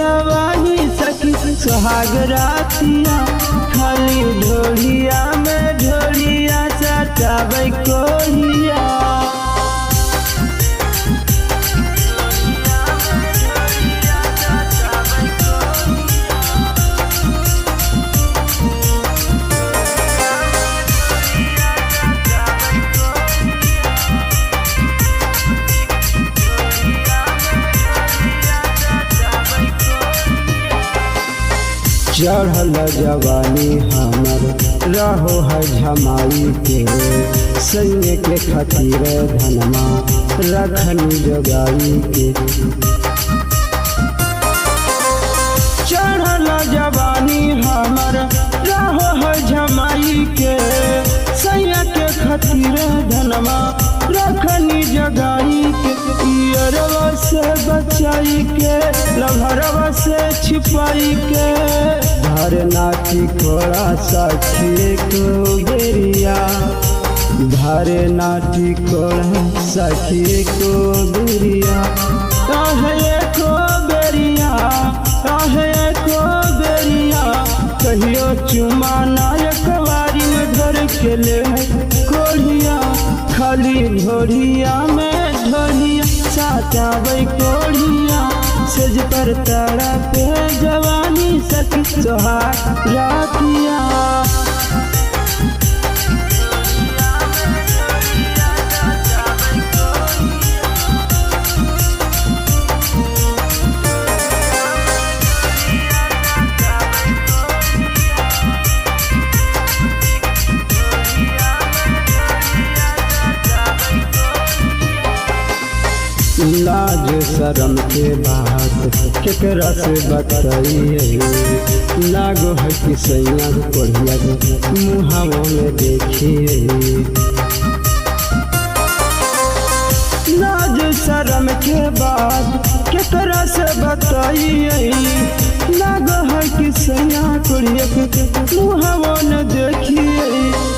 जवानी सखी सुहाग रातिया खाली ढोलिया में ढोलिया सटावे कोरिया। चढ़ल जवानी हमर रहो है झमाई के सैन्य के खातिर धनमा रखनी जगाई के। चढ़ल जवानी हमर रहो है झमाई के सैन्य के खातिर धनमा रखनी जगाई के। इयरवा से बचाई के लभरवा से छिपाई के धर नाची कोड़ा सखी को बेरिया धर नाची कोड़ा सखी को बेरिया। आहे को बेरिया आहे को बेरिया कहियो चुमा नायक वारी में धर के ले कोढ़िया खाली ढोलिया में ढोलिया साटावे कोढ़िया सेज पर तड़ा पे जवानी सखी सुहाग रातिया। लाज शरम के बात केकरा से बताइए लागो है कि सैया कोढ़िया मुहावों में देखिए। लाज शरम के बात केकरा से बताइए लागो है कि सैया कोढ़िया मुहावों में देखिए।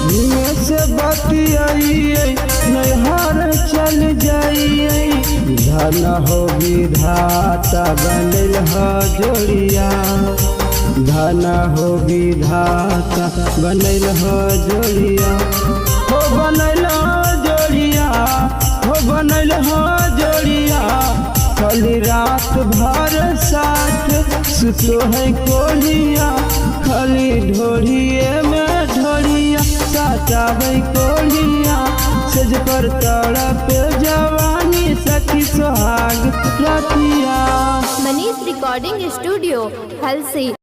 धीमे से बतियाइए नैहर चल जाइए धन हो विधाता बनल हो जोड़िया धन हो विधाता बनल हो जोड़िया हो बनल जोड़िया हो बनल हो जोड़िया। खाली रात भर साथ सुतो है कोढ़िया खाली ढोलिए में ढोलिया सटावे कोढ़िया सेज पर तड़प जवानी सखी सुहाग रातिया। Manish recording studio Halsi.